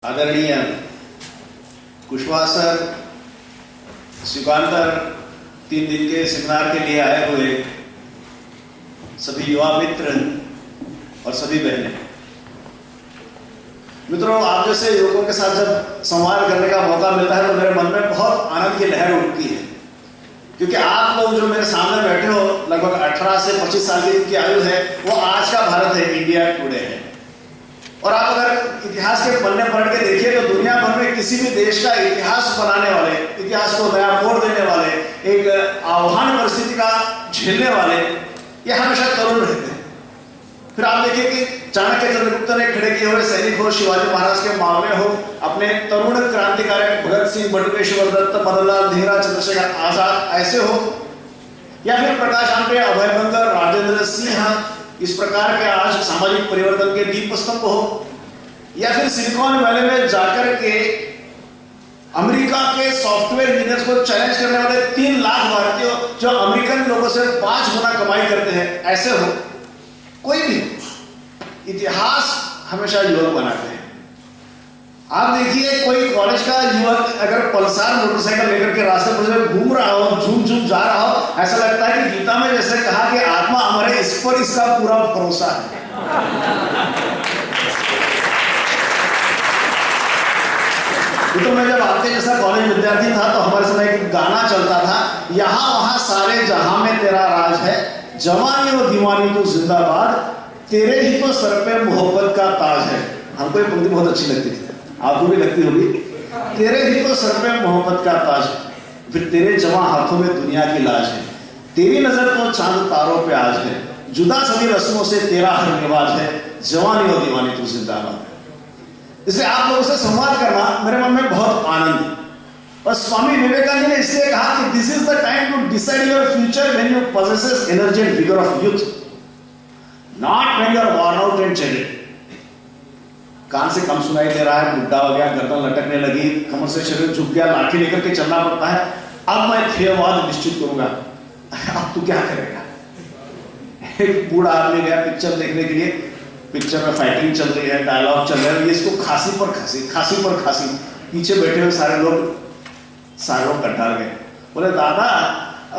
आदरणीय कुशवाहा सर, सुकांतर 3 दिन के सेमिनार के लिए आए हुए सभी युवा मित्र और सभी बहनें, मित्रों, आप जैसे युवकों के साथ जब संवाद करने का मौका मिलता है तो मेरे मन में बहुत आनंद की लहर उठती है, क्योंकि आप लोग जो मेरे सामने बैठे हो, लगभग 18 से 25 साल की इनकी आयु है, वो आज का भारत है, इंडिया टुडे है। और आप अगर इतिहास के पन्ने पलट के देखिए तो दुनिया भर में किसी भी देश का इतिहास बनाने वाले, इतिहास को नया मोड़ देने वाले, एक आह्वान परिस्थिति का झेलने वाले, ये हमेशा तरुण रहते हैं। फिर आप देखिए कि चाणक्य चंद्रगुप्त ने खड़े किए हुए सैनिक हो, शिवाजी महाराज के मामले हो, अपने तरुण क्रांतिकारक भगत सिंह, बटुकेश्वर दत्त, मदनलाल नेहरू, चंद्रशेखर आजाद ऐसे हो, या फिर प्रकाश आंबेडकर, अभय बंगर, राजेंद्र सिंह, इस प्रकार के आज सामाजिक परिवर्तन के दीप स्तंभ हो, या फिर सिलिकॉन वैली में जाकर के अमेरिका के सॉफ्टवेयर इंजीनियर्स को चैलेंज करने वाले 3 लाख भारतीय जो अमेरिकन लोगों से 5 गुना कमाई करते हैं, ऐसे हो, कोई भी इतिहास हमेशा युवक बनाते हैं। आप देखिए, कोई कॉलेज का युवक अगर पल्सार मोटरसाइकिल लेकर के रास्ते पर घूम रहा हो, झूम झूम जा रहा हो, ऐसा लगता है कि गीता में जैसे कहा कि आत्मा अमर है, इस पर इसका पूरा भरोसा है। तो मैं जब आपके जैसा कॉलेज विद्यार्थी था तो हमारे समय एक गाना चलता था, यहाँ वहां सारे जहां में तेरा राज है, जवानी और दीवानी तो जिंदाबाद, तेरे ही तो सर पे मोहब्बत का ताज है। हमको ये पंक्ति बहुत अच्छी लगती थी, आपको भी लगती होगी। तेरे ही तो सर पे मोहब्बत का ताज है, फिर तेरे जवां हाथों में दुनिया की लाज है, तेरी नजर तो चांद तारों पे आज है, जुदा सभी रस्मों से तेरा हर रिवाज है, जवानी और दीवानी तो जिंदाबाद है। इसलिए आप लोगों से संवाद करना मेरे मन में बहुत आनंद है। और स्वामी विवेकानंद ने इसलिए कहा कि this is the time to decide your future when you possesses energy and vigour of youth, not when you are worn out and jaded। कान से कम सुनाई दे रहा है, बुढ़ा हो गया, गर्दन लटकने लगी, कमर से शरीर झुक गया, लाठी लेकर के चलना पड़ता है, अब मैं ध्येयवाद निश्चित करूंगा। अब तू क्या करेगा? एक बूढ़ा आदमी गया पिक्चर देखने के लिए, पिक्चर में फाइटिंग चल रही है, डायलॉग चल रहा है, ये इसको खांसी पर खांसी, खांसी पर खांसी, पीछे बैठे हुए सारे लोग कटार गए, बोले दादा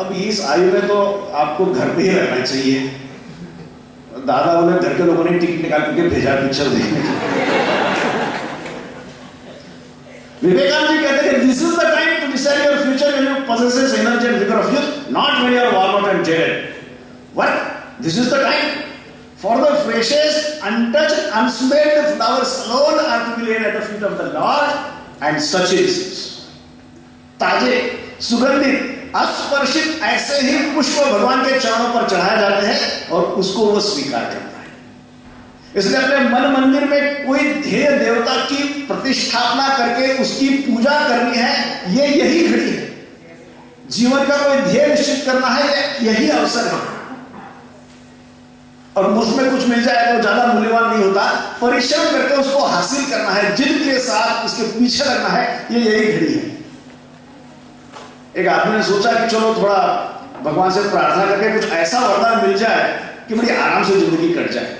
अब इस आयु में तो आपको घर पे ही रहना चाहिए। दादा बोले घर के लोगों ने टिकट निकाल के भेजा पिक्चर देखने के लिए। विवेकानंद जी कहते हैं this is the time to decide your future when you possesses energy and vigor of youth, not when you are worn out and jaded. What? This is the time for the freshest, untouched, unsmelled flowers alone are to be laid at the feet of the Lord, and such is. ताजे, सुगंधित, अस्पर्शित ऐसे ही पुष्प भगवान के चरणों पर चढ़ाए जाते हैं और उसको वो स्वीकार करता है। इसलिए अपने मन मंदिर में कोई ध्येय देवता की प्रतिष्ठापना करके उसकी पूजा करनी है, ये यही घड़ी है। जीवन का कोई ध्येय निश्चित करना है, यही अवसर है। और मुझमें कुछ मिल जाए तो ज्यादा मूल्यवान नहीं होता, परिश्रम करके उसको हासिल करना है, जिद के साथ उसके पीछे लगना है, ये यही घड़ी है। एक आदमी ने सोचा कि चलो थोड़ा भगवान से प्रार्थना करके कुछ ऐसा वरदान मिल जाए कि बड़ी आराम से जिंदगी कट जाए।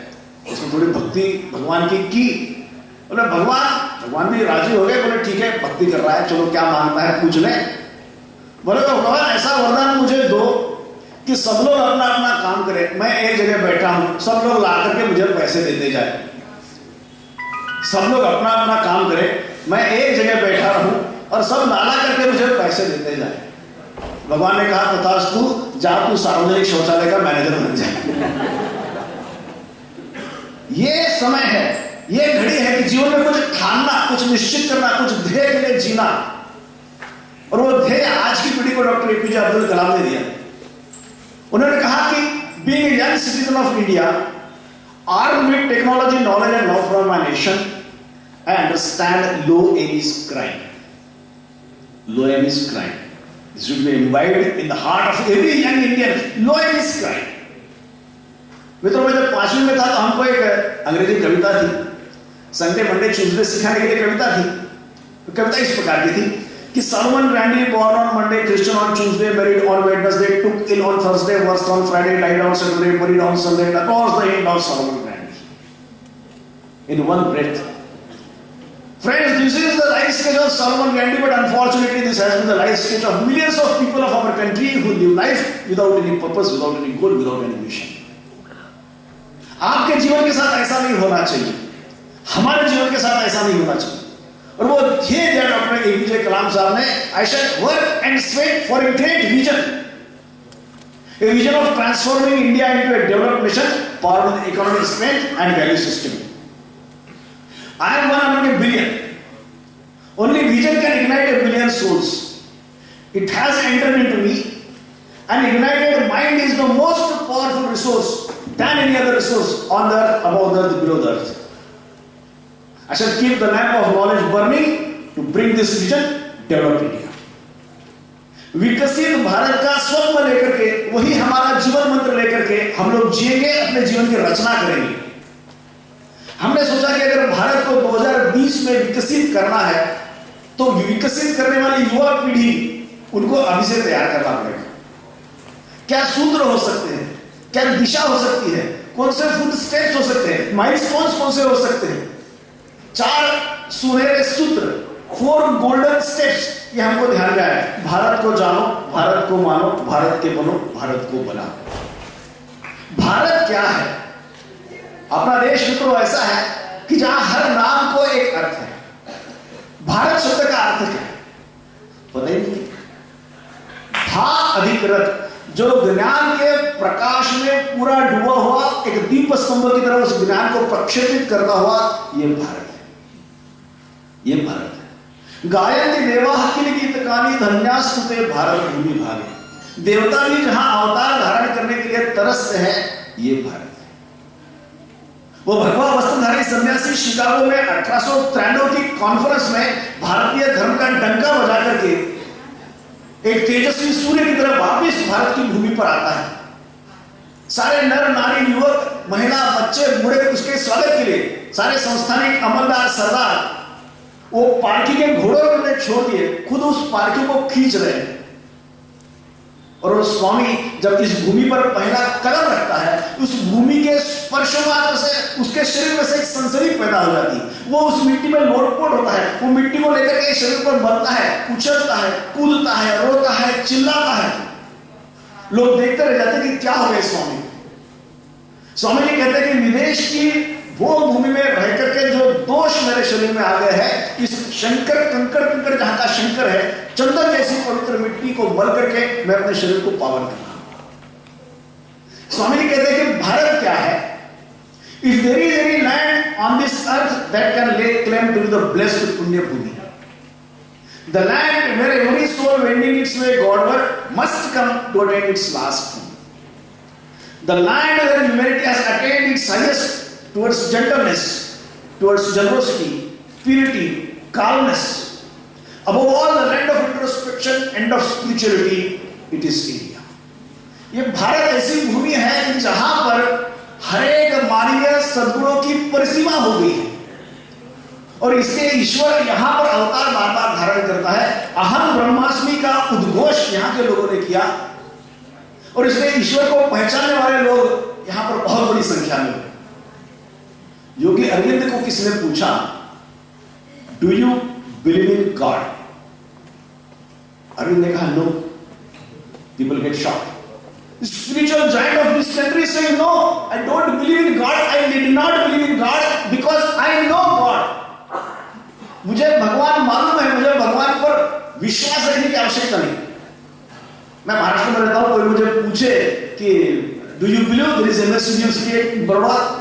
उसने थोड़ी भक्ति भगवान की बोले भगवान भी राजी हो गए, बोले ठीक है भक्ति कर रहा है, चलो क्या मांगता है पूछ ले। बोले भगवान ऐसा वरदान मुझे दो कि सब लोग अपना अपना काम करें, मैं एक जगह बैठा हूं, सब लोग ला करके मुझे पैसे देते जाए। सब लोग अपना अपना काम करें, मैं एक जगह बैठा रहूं और सब लाला करके मुझे पैसे देते जाए। भगवान ने कहा तथास्तु, जा तू सार्वजनिक शौचालय का मैनेजर बन जाए। ये समय है, ये घड़ी है कि जीवन में कुछ ठानना, कुछ निश्चित करना, कुछ ध्येय के लिए जीना। और वो ध्येय आज की पीढ़ी को डॉक्टर एपीजे अब्दुल कलाम ने दिया। उन्होंने कहा कि being a young citizen of India, armed with technology, knowledge and love from my nation, I understand low aim is crime. Low aim is crime. This should be imbibed in the heart of every young Indian. Low aim is crime. मित्रों, मैं जब 5वीं में था तो हमको एक अंग्रेजी कविता थी, संडे मंडे ट्यूसडे सिखाने के लिए कविता थी। तो कविता इस प्रकार की थी कि Solomon Grundy, born on Monday, Christian on Tuesday, married on Wednesday, took ill on Thursday, worse on Friday, died on Saturday, buried on Sunday. That was the end of Solomon Grundy. In one breath, Friends, this is the life sketch of Solomon Gandhi, but unfortunately this has been the life sketch of millions of people of our country who live life without any purpose, without any goal, without any mission. आपके जीवन के साथ ऐसा नहीं होना चाहिए, हमारे जीवन के साथ ऐसा नहीं होना चाहिए। और वो ध्येय दिया डॉक्टर एपीजे कलाम साहब ने, I shall work and sweat for a great vision, a vision of transforming India into a developed nation powered with economic strength and value system. I am one among a billion. Only vision can ignite a billion souls. It has entered into me, and ignited mind is the most powerful resource than any other resource on the earth, above the earth, below the earth. I shall keep the lamp of knowledge burning to bring this vision, develop India. विकसित भारत का स्वप्न लेकर के, वही हमारा जीवन मंत्र लेकर के हम लोग जिएंगे, अपने जीवन की रचना करेंगे। हमने सोचा कि अगर भारत को 2020 में विकसित करना है, तो विकसित करने वाली युवा पीढ़ी, उनको अभी से तैयार करना पड़ेगा। क्या सूत्र हो सकते हैं, क्या दिशा हो सकती है, कौन से फुट स्टेप्स हो सकते हैं, माइलस्टोन्स कौन से हो सकते हैं, 4 सुनहरे सूत्र, 4 गोल्डन स्टेप्स, ये हमको ध्यान में आया। भारत को जानो, भारत को मानो, भारत के बनो, भारत को बनाओ। भारत क्या है? अपना देश मित्रों ऐसा है कि जहां हर नाम को एक अर्थ है। भारत शब्द का अर्थ क्या है पता ही नहीं। भा अधिकृत, जो ज्ञान के प्रकाश में पूरा डूबा हुआ एक दीप स्तंभ की तरह उस ज्ञान को प्रक्षेपित करता हुआ, ये भारत है, ये भारत है। गायन्ति देवाः किल गीतकानि धन्यास्तुते भारत भूमि भागे। देवता भी जहां अवतार धारण करने के लिए तरसते हैं, ये भारत है। वो भगवा वस्त्रधारी सन्यासी शिकागो में 1893 की कॉन्फ्रेंस में भारतीय धर्म का डंका बजा करके एक तेजस्वी सूर्य की तरह वापस भारत की भूमि पर आता है। सारे नर नारी युवक महिला बच्चे बूढ़े उसके स्वागत के लिए, सारे संस्थानिक अमलदार सरदार वो पालकी के घोड़ों में छोड़ दिए, खुद उस पालकी को खींच रहे हैं। और वो स्वामी जब इस भूमि पर पहला कदम रखता है, उस भूमि के स्पर्श मात्र से उसके शरीर में से एक सनसनी पैदा हो जाती है। वो उस मिट्टी में लोटपोट होता है, वो मिट्टी को लेकर के शरीर पर मरता है, उछलता है, कूदता है, रोता है, चिल्लाता है। लोग देखते रह जाते कि क्या हो गया स्वामी। स्वामी जी कहते हैं कि विदेश की वो भूमि में रह करके जो दोष मेरे शरीर में आ गए हैं, इस शंकर कंकड़ जहां का शंकर है, चंदन जैसी पवित्र मिट्टी को मल करके मैं अपने शरीर को पावन कर रहा हूं। स्वामी जी कहते हैं कि भारत क्या है? If there is any land on this earth that can lay claim to be the blessed punya bhumi, the land where every soul wending its way godward must come to attain its last home, the land where humanity has attained its highest towards gentleness, towards generosity, purity, calmness, above all the land of introspection and of spirituality, it is India. ये भारत ऐसी भूमि है कि जहां पर हर एक मानवीय सद्गुणों की परिसीमा हो गई है, और इसके ईश्वर यहां पर अवतार बार बार धारण करता है। अहम ब्रह्मास्मि का उद्घोष यहां के लोगों ने किया, और इसलिए ईश्वर को पहचानने वाले लोग यहां पर बहुत बड़ी संख्या में। योगी अरविंद को किसने पूछा, do you believe in God? Arvind ने कहा no. People get shocked. Spiritual giant of this country से no, I don't believe in God, I did not believe in God because I know God. मुझे भगवान मालूम है, मुझे भगवान पर विश्वास रखने की आवश्यकता नहीं। मैं महाराष्ट्र में रहता हूं, कोई मुझे पूछे कि do you believe there is MS university in Baroda,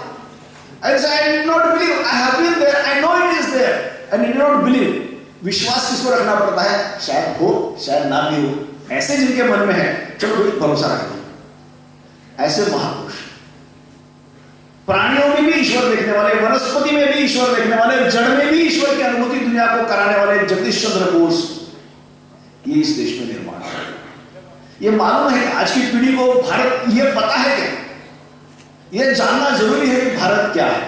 I say, I did not believe. I have been there. I know it is there. I did not believe. विश्वास किसको रखना पड़ता है? शायद हो, शायद ना भी हो। ऐसे जिनके मन में है, चलो कोई भरोसा रख दो। ऐसे महापुरुष, प्राणियों में भी ईश्वर देखने वाले, वनस्पति में भी ईश्वर देखने वाले, जड़ में भी ईश्वर की अनुभूति दुनिया को कराने वाले जगदीश चंद्र बोस, ये इस देश में निर्माण है। ये मालूम है आज की पीढ़ी को भारत, ये पता है क्या? यह जानना जरूरी है कि भारत क्या है।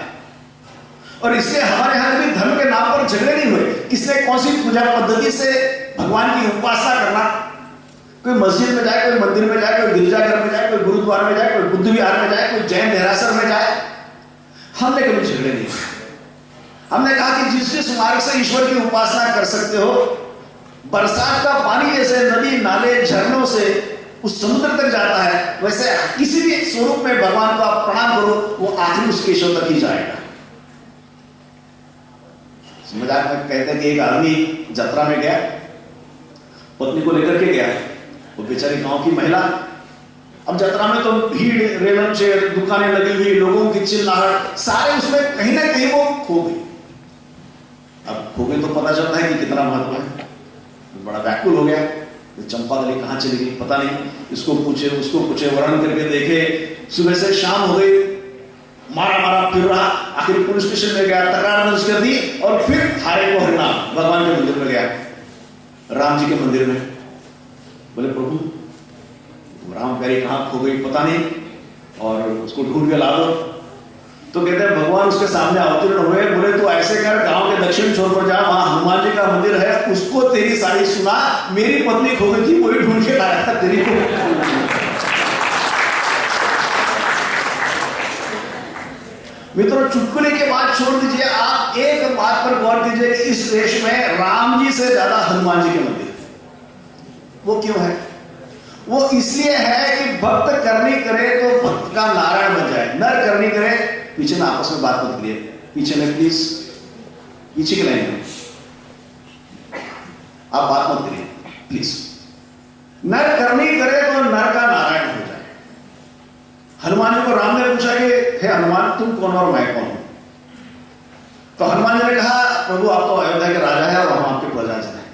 और इसलिए हमारे यहां भी धर्म के नाम पर झगड़े नहीं हुए, किसने कौन सी पूजा पद्धति से भगवान की उपासना करना। कोई मस्जिद में जाए, कोई मंदिर में जाए, कोई गिरजाघर में जाए, कोई गुरुद्वारा में जाए, कोई बुद्ध विहार में जाए, कोई जैन देरासर में जाए, हमने कभी झगड़े नहीं किए। हमने कहा कि जिस जिस मार्ग से ईश्वर की उपासना कर सकते हो, बरसात का पानी जैसे नदी नाले झरनों से उस समुद्र तक जाता है, वैसे किसी भी स्वरूप में भगवान को आप प्रणाम करो, वो आखिर उस केशव तक ही जाएगा। मजाक में कहते हैं कि एक आदमी यात्रा में गया, पत्नी को लेकर के गया, वो बेचारी गांव की महिला। अब यात्रा में तो भीड़, रेलम चेयर, दुकानें लगी हुई, लोगों की चिल्लाहट, सारे उसमें कहीं ना कहीं वो खो गई। अब खो गई तो पता चलता है कि कितना महत्व है, बड़ा व्याकुल हो गया। चंपा गली कहाँ चली गई पता नहीं, इसको पूछे उसको पूछे, वर्णन करके देखे, सुबह से शाम हो गई, मारा मारा फिर रहा, आखिर पुलिस स्टेशन में गया, तकरार दर्ज कर दी और फिर हारे को हरिनाम भगवान के मंदिर में गया, राम जी के मंदिर में। बोले प्रभु राम प्यारी कहाँ खो गई पता नहीं, और उसको ढूंढ के ला दो। तो कहते हैं भगवान उसके सामने अवतीर्ण हुए, बोले तू ऐसे कर, गांव के दक्षिण छोर पर जा, वहां हनुमान जी का मंदिर है, उसको तेरी सारी सुना, मेरी पत्नी खो गई थी, वही ढूंढ के लाया था तेरी को। मित्रों, चुटकुले के बाद छोड़ दीजिए, आप एक बात पर गौर कीजिए कि इस देश में राम जी से ज्यादा हनुमान जी के मंदिर। वो क्यों है? वो इसलिए है कि भक्त करनी करे तो भक्त का नारायण बन जाए, नर करनी करे। पीछे में आपस में बात मत करिए, पीछे में प्लीज, पीछे की लाइन में आप बात मत करिए प्लीज। नर करनी करे तो नर का नारायण हो जाए। हनुमान जी को राम ने पूछा कि हे हनुमान तुम कौन और मैं कौन हूं? तो हनुमान जी ने कहा प्रभु आप तो अयोध्या के राजा है और हम आपके प्रजाजन हैं,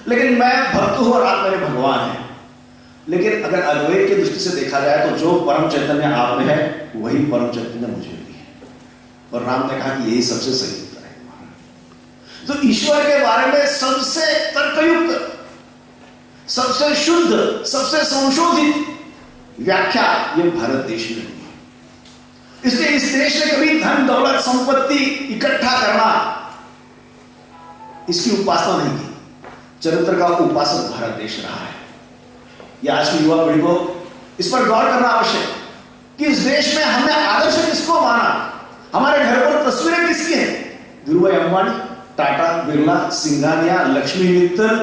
लेकिन मैं भक्त हूं और आप मेरे भगवान हैं। लेकिन अगर अद्वैत की दृष्टि से देखा जाए तो जो परम चैतन्य आप में है वही परम चैतन्य मुझे भी है। और राम ने कहा कि यही सबसे सही उत्तर है। तो ईश्वर के बारे में सबसे तर्कयुक्त, सबसे शुद्ध, सबसे संशोधित व्याख्या ये भारत देश में हुई। इसलिए इस देश ने कभी धन दौलत संपत्ति इकट्ठा करना, इसकी उपासना नहीं की। चरित्र का उपासक भारत देश रहा है। यह आज की युवा पीढ़ी को इस पर गौर करना आवश्यक है कि इस देश में हमने आदर्श किसको माना, हमारे घर पर तस्वीरें किसकी हैं? धीरूभाई अंबानी, टाटा, बिरला, सिंघानिया, लक्ष्मी मित्तल,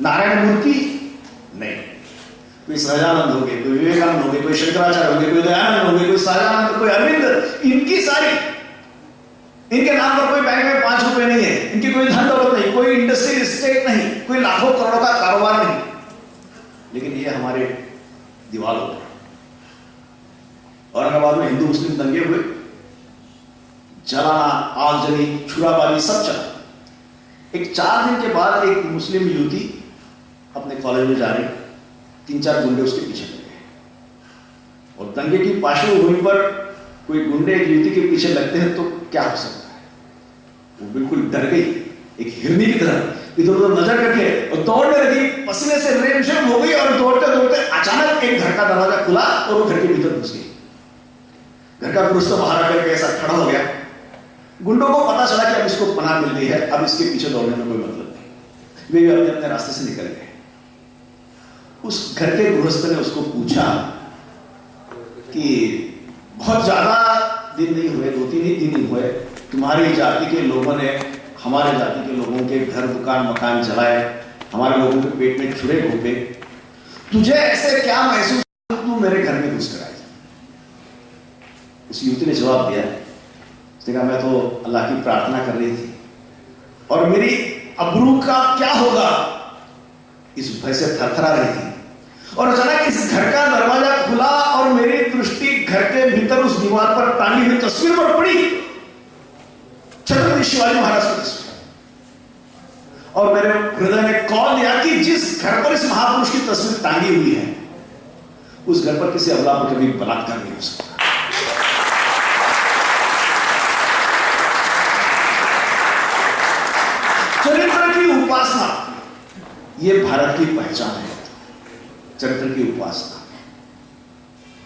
नारायण मूर्ति नहीं। कोई सहजानंद हो गए, कोई विवेकानंद हो गए, कोई शंकराचार्य हो गए, कोई दयानंद हो गए, कोई सहजानंद, कोई अरविंद, इनकी सारी, इनके नाम पर कोई बैंक में 5 रुपए नहीं है, इनकी कोई धन दौलत नहीं, कोई इंडस्ट्री स्टेट नहीं, कोई लाखों करोड़ों का कारोबार नहीं, लेकिन ये हमारे दीवारों पर। औरंगाबाद में हिंदू मुस्लिम दंगे हुए, जलाना, आगजनी, छुराबाजी सब चला। एक 4 दिन के बाद एक मुस्लिम युवती अपने कॉलेज में जा रही, 3-4 गुंडे उसके पीछे लग गए। और दंगे की पार्श्वभूमि पर कोई गुंडे एक युवती के पीछे लगते हैं तो क्या हो सकता है? वो बिल्कुल डर गई, एक हिरनी की तरह इधर उधर नजर करके और दौड़ने लगी, पसीने से रेमशेम हो गई और दौड़ते दौड़ते अचानक एक घर का दरवाजा खुला और वो घर के भीतर घुस गई। घर का पुरुष तो बाहर आकर के ऐसा खड़ा हो गया। गुंडों को पता चला कि अब इसको पनाह मिल गई है, अब इसके पीछे दौड़ने में कोई मतलब नहीं। वे अपने अपने रास्ते से निकल गए। उस घर के गृहस्थ ने उसको पूछा कि बहुत ज्यादा दिन नहीं हुए, 2-3 ही दिन ही हुए, तुम्हारी जाति के लोगों ने हमारे जाति के लोगों के घर दुकान मकान जलाए, हमारे लोगों के पेट में छुरे घोंपे, तुझे ऐसे क्या महसूस तू मेरे घर में घुस कर आई? उस युवती ने जवाब दिया, उसने कहा मैं तो अल्लाह की प्रार्थना कर रही थी और मेरी अबरू का क्या होगा इस भय से थरथरा रही थी, और अचानक इस घर का दरवाजा खुला और मेरी दृष्टि घर के भीतर उस दीवार पर टांगी हुई तस्वीर पर पड़ी, छत्रपति शिवाजी महाराज की तस्वीर। और मेरे हृदय ने कॉल दिया कि जिस घर पर इस महापुरुष की तस्वीर टांगी हुई है उस घर पर किसी अबला पर कभी बलात्कार नहीं हो सकता। चरित्र की उपासना यह भारत की पहचान है। चरित्र की उपासना,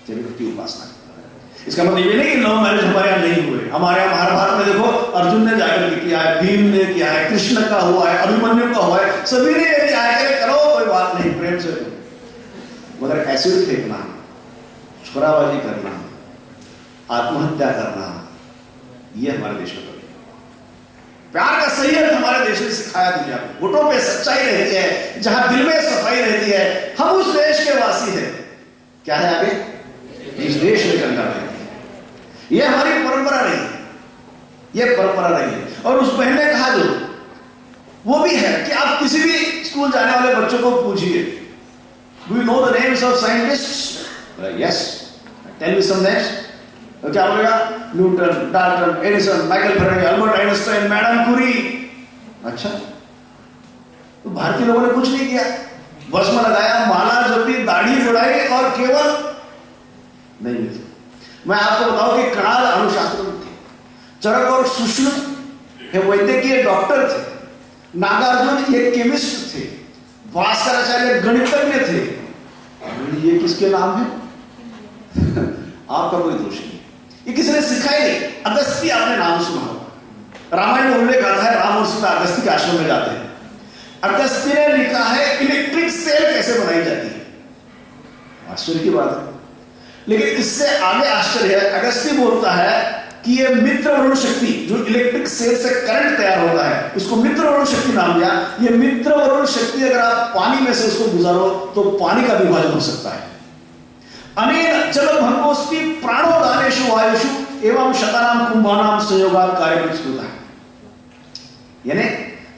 चरित्र की उपासना। इसका मतलब ये नहीं कि लव मैरिज हमारे यहां नहीं हुए। हमारे यहां महाभारत में देखो, अर्जुन ने जाकर के किया है, भीम ने किया है, कृष्ण का हुआ है, अभिमन्यु का हुआ है, सभी ने किया है। करो कोई बात नहीं, प्रेम से करो। मगर एसिड फेंकना, छुराबाजी करना, आत्महत्या करना, यह हमारे देश में कभी। प्यार का सही अर्थ हमारे देश ने सिखाया दुनिया को। होठों पे सच्चाई रहती है, जहां दिल में सफाई रहती है, हम उस देश के वासी हैं। क्या है आगे? इस देश में गंगा बहती है। यह हमारी परंपरा रही है, यह परंपरा रही है। और उस बहन ने कहा जो वो भी है कि आप किसी भी स्कूल जाने वाले बच्चों को पूछिए, do you know the names of scientist? Yes, tell me some names. तो क्या बोलेगा? Newton, Dalton, Edison, Michael Faraday, Albert Einstein, madam Curie. अच्छा, तो भारतीय लोगों ने कुछ नहीं किया, भस्म लगाया, माला जपी, दाढ़ी बढ़ाई और केवल नहीं मिली। मैं आपको बताऊं कि कणाद अणुशास्त्र थे, चरक और सुश्रुत वैद्यकीय डॉक्टर थे, नागार्जुन ये केमिस्ट थे, भास्कराचार्य गणितज्ञ थे। ये किसके नाम है? आपका कोई दोष नहीं, ये किसी ने सिखाई नहीं। अगस्ती आपने नाम सुना होगा, रामायण में उल्लेख आता है, राम और सीता अगस्ती के आश्रम में जाते हैं। अगस्ती ने लिखा है इलेक्ट्रिक सेल कैसे बनाई जाती है। आश्चर्य की बात है, लेकिन इससे आगे आश्चर्य है, अगस्ती बोलता है कि ये मित्र वरुण शक्ति, जो इलेक्ट्रिक सेल से करंट तैयार होता है, उसको मित्र वरुण शक्ति नाम दिया। ये मित्र वरुण शक्ति अगर आप पानी में से उसको गुजारो तो पानी का विभाजन हो सकता है। अनेन जल भंगोस्ति प्राणोदानेषु वायुषु एवं शतानाम कुंभानाम संयोगात् कार्यक्रम होता है। यानी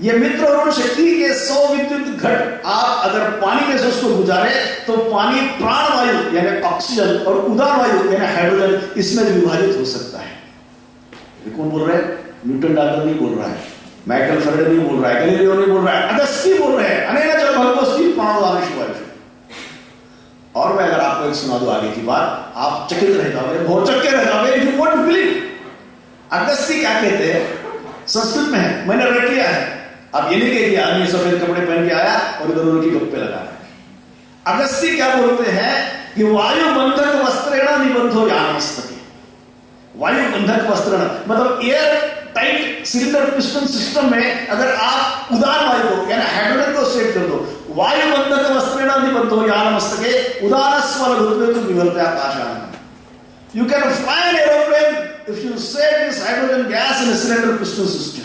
ये मित्र वरुण शक्ति के 100 विद्युत घट आप अगर पानी में से उसको गुजारे तो पानी प्राण वायु यानी ऑक्सीजन और उदान वायु यानी हाइड्रोजन इसमें विभाजित हो सकता है। ये कौन बोल रहा है? न्यूटन डाल्टन नहीं बोल रहा है, माइकल फेराडे नहीं बोल रहा है, गैलीलियो नहीं बोल रहा है, अगस्ती बोल रहे हैं। अनेन जल भंगोस्ति प्राणोदानेषु वायुषु। और मैं अगर आपको एक सुना दूं आगे की बात, आप चकित रह जाओगे, बहुत चक्के रह जाओगे, if you won't believe. Agasti क्या कहते हैं? संस्कृत में है, मैंने रट लिया है। अब ये नहीं कह दिया आदमी सफेद कपड़े पहन के आया और इधर उधर की गप्पे लगा रहा है। अगस्ती क्या बोलते हैं कि वायु बंधक वस्त्रेण निबंधो यानमस्तके। वायु बंधक वस्त्रेण मतलब air tight cylinder piston system में अगर आप उदान वायु को यानी हाइड्रोजन को सेट कर दो, वायु बंधक वस्त्रेण निबंधो यानमस्तके उदानस्वल रुद्रेतु विवर्ते आकाशान। You can fly an aeroplane if you set this hydrogen gas in a cylinder piston system.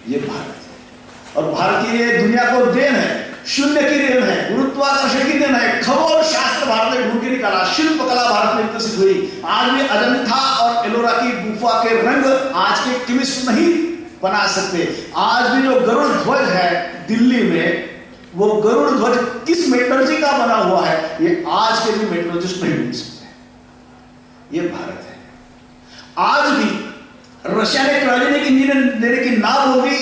ये भारत है और भारतीय दुनिया को देन है, शून्य की देन है, गुरुत्वाकर्षण की देन है, खगोल शास्त्र भारत ने ढूंढ के निकाला, शिल्प कला भारत में विकसित हुई। आज भी अजंता और एलोरा की गुफा के रंग आज के केमिस्ट नहीं बना सकते। आज भी जो गरुड़ ध्वज है दिल्ली में, वो गरुड़ ध्वज किस मेटलर्जी का बना हुआ है, ये आज के भी मेटलर्जिस्ट नहीं ढूंढ सकते। ये भारत है। आज भी रशिया ने क्रायोजेनिक इंजीनियर देने की ना बोली,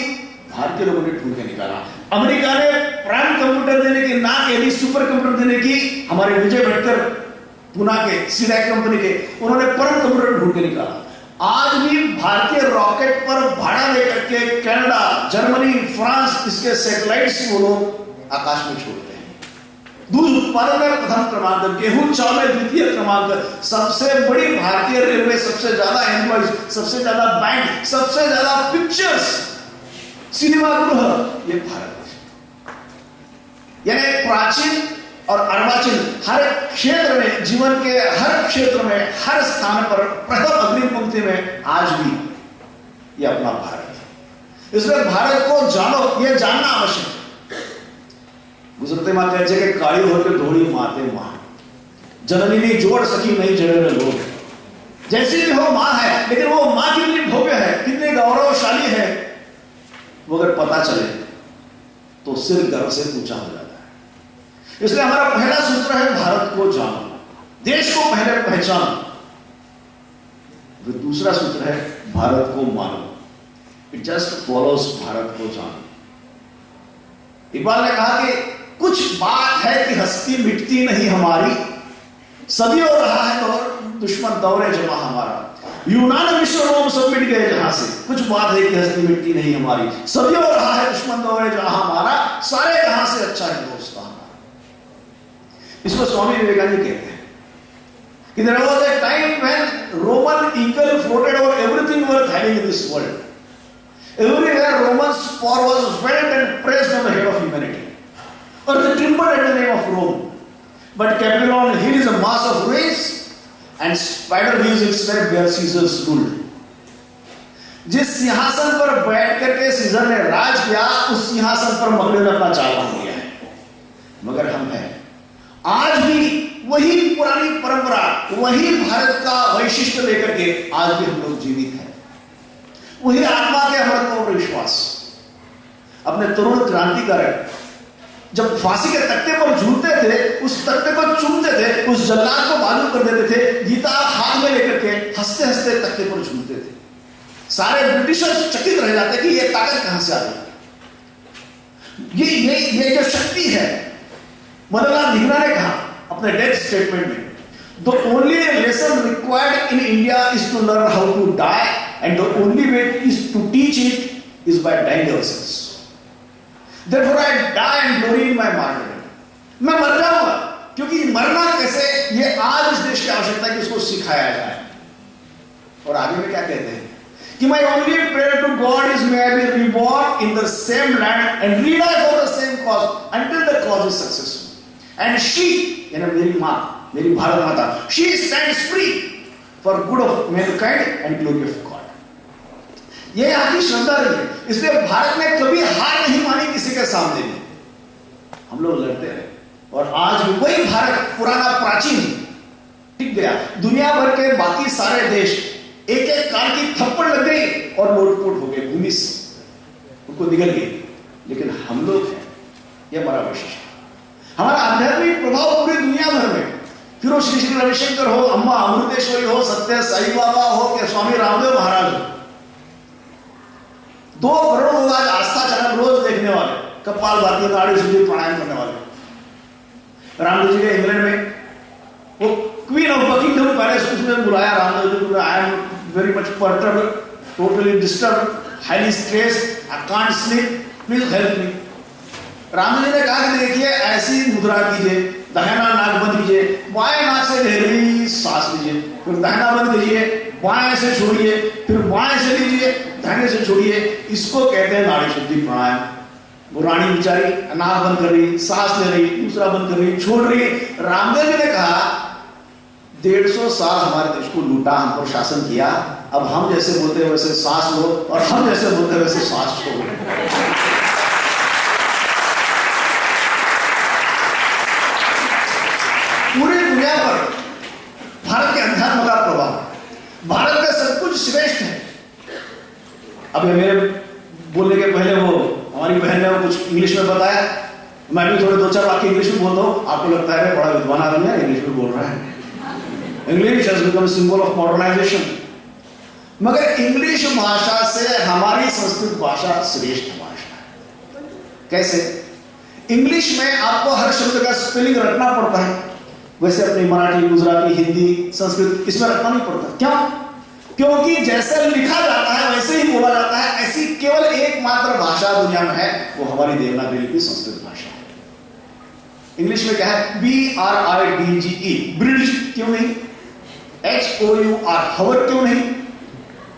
भारतीय लोगों ने ढूंढ के निकाला। अमेरिका ने प्राइम कंप्यूटर देने की ना कही, सुपर कंप्यूटर देने की, हमारे विजय भटकर पुणे के सीडैक कंपनी के, उन्होंने परम कंप्यूटर ढूंढ के निकाला। आज भी भारतीय रॉकेट पर भाड़ा लेकर के कनाडा, जर्मनी, फ्रांस इसके सैटेलाइट्स वो लोग आकाश में छोड़ते हैं। दूध उत्पादन में प्रथम क्रमांक, गेहूं चावल में द्वितीय क्रमांक, सबसे बड़ी भारतीय रेलवे, सबसे ज्यादा एम्प्लॉइज, सबसे ज्यादा बैंक, सबसे ज्यादा पिक्चर्स, सिनेमा गृह, ये भारत है। यानी प्राचीन और अर्वाचीन हर क्षेत्र में, जीवन के हर क्षेत्र में, हर स्थान पर प्रथम अग्रिम पंक्ति में आज भी ये अपना भारत है। इसलिए भारत को जानो, ये जानना आवश्यक है। गुजरते मां कहे छे कि काली होके धोड़ी माते मां, जननी ने जोड़ सकी नहीं जड़े लोग। जैसी भी हो मां है, लेकिन वो मां कितनी भव्य है, कितनी गौरवशाली है, वो अगर पता चले तो सिर गर्व से ऊंचा हो जाता है। इसलिए हमारा पहला सूत्र है भारत को जानो, देश को पहले पहचानो। दूसरा सूत्र है भारत को मानो, इट जस्ट फॉलोज भारत को जानो। इकबाल ने कहा कि कुछ बात है कि हस्ती मिटती नहीं हमारी, सदियों रहा है दौर दुश्मन दौरे जमा हमारा। यूनान विश्व रोम सब मिट गए जहां से, कुछ बात है कि हस्ती मिटती नहीं हमारी, सदियों रहा है दुश्मन दौरे जहां हमारा, सारे जहां से अच्छा है दोस्त हमारा। इसको स्वामी विवेकानंद कहते हैं कि there was a time when Roman eagle floated over everything worth having in this world. Everywhere Roman spar was felt and pressed on the head of humanity. Earth trembled at the name of Rome. But Capelon Hill is a mass of ruins, and Spider Hills is where Caesars ruled. जिस सिंहासन पर बैठ करके scissor ने राज किया, उस सिंहासन पर मगलों ने अपना चाल बांध लिया है। मगर हम हैं आज भी वही पुरानी परंपरा, वही भारत का वैशिष्ट्य लेकर के आज भी हम लोग जीवित हैं। वही आत्मा के अमरत्व और विश्वास। अपने तरुण क्रांतिकारक जब फांसी के तख्ते पर झूलते थे, उस तख्ते को चूमते थे, उस जल्लाद को मालूम कर देते थे, गीता हाथ में लेकर के हंसते हंसते तख्ते पर झूलते थे। सारे ब्रिटिशर्स चकित रह जाते कि ये ताकत कहां से आ गई, ये जो शक्ति है। मदनलाल धिंगरा ने कहा अपने डेथ स्टेटमेंट में, the only lesson required in India is to learn how to die and the only way is to teach it is by dying ourselves. Therefore I die and glory in my martyrdom. मैं मर जाऊंगा, क्योंकि मरना कैसे, ये आज इस देश की आवश्यकता है कि उसको सिखाया जाए। और आगे में क्या कहते हैं कि my only prayer to God is may I be reborn in the same land and re-die for the same cause until the cause is successful. And she, यानी मेरी माँ, मेरी भारत माता, she stands free for good of mankind and glory of God. ये यहाँ की श्रद्धा रही है, इसलिए भारत ने कभी हार नहीं मानी किसी के सामने भी। हम लोग लड़ते रहे और आज भी वही भारत पुराना प्राचीन टिक गया। दुनिया भर के बाकी सारे देश एक एक काल की थप्पड़ लग गई और लोटपोट हो गए, भूमि से उनको निगल गई। लेकिन हम लोग हैं, ये हमारा वैशिष्ट्य, हमारा आध्यात्मिक प्रभाव पूरी दुनिया भर में। फिर वो श्री श्री रविशंकर हो, अम्मा अमृतेश्वरी हो, सत्य साई बाबा हो, कि स्वामी रामदेव महाराज हो, 2 करोड़ लोग आज आस्था चैनल रोज देखने वाले, कपाल भारती, नाड़ी शुद्धि, प्राणायाम करने वाले। रामदेव जी के इंग्लैंड में वो क्वीन ऑफ बकिंगहम पैलेस, उसमें बुलाया रामदेव जी को, I am very much perturbed, totally disturbed, highly stressed, I can't sleep, please help me. Ramdev ji ने कहा कि देखिए ऐसी मुद्रा कीजिए, दाहिना नाक बंद कीजिए, बाएं नाक से गहरी सांस लीजिए, फिर दाहिना बंद कीजिए, बाएं से छोड़िए, फिर बाएं से लीजिए, दाहिने से छोड़िए। इसको कहते हैं नाड़ी शुद्धि प्राणायाम। वो रानी बेचारी नाक बंद कर रही, सांस ले रही, दूसरा बंद कर रही, छोड़ रही। रामदेव जी ने कहा 150 साल हमारे देश को लूटा, हम पर शासन किया, अब हम जैसे बोलते हैं वैसे सांस लो और हम जैसे बोलते हैं वैसे सांस छोड़ो। पूरी दुनिया पर भारत के अध्यात्म का प्रभाव, भारत का सब कुछ श्रेष्ठ है। अब मेरे बोलने के पहले वो हमारी बहन ने कुछ इंग्लिश में बताया, मैं भी थोड़े 2-4 वाक्य इंग्लिश में बोलता हूँ। आपको लगता है बड़ा विद्वान आदमी है, इंग्लिश में बोल रहा है। English has become symbol of modernization. मगर इंग्लिश भाषा से हमारी संस्कृत भाषा श्रेष्ठ भाषा है। कैसे? इंग्लिश में आपको हर शब्द का स्पेलिंग रखना पड़ता है, वैसे अपनी मराठी, गुजराती, हिंदी, संस्कृत इसमें रखना नहीं पड़ता। क्यों? क्योंकि जैसे लिखा जाता है वैसे ही बोला जाता है। ऐसी केवल एकमात्र भाषा दुनिया में है, वो हमारी देवनागरी लिपि संस्कृत भाषा है। इंग्लिश में क्या है? BRIDGE, ब्रिज क्यों नहीं? HOUR, हवर क्यों नहीं?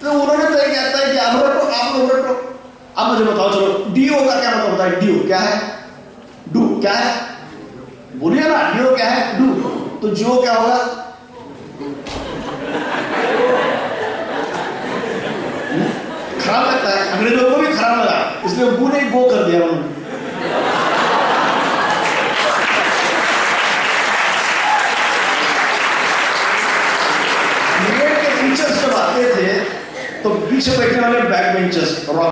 तो उन्होंने तो ये कहता है कि आप लोग रटो। आप मुझे बताओ, चलो DO का क्या मतलब होता है? DO क्या है? डू क्या है? बोलिए ना, DO क्या है? डू। तो जो क्या होगा? खराब लगता है, अंग्रेजों को भी खराब लगा, इसलिए बू ने गो कर दिया उन्होंने। के टीचर्स जब आते थे तो पीछे बैठने वाले बैक बेंचर्स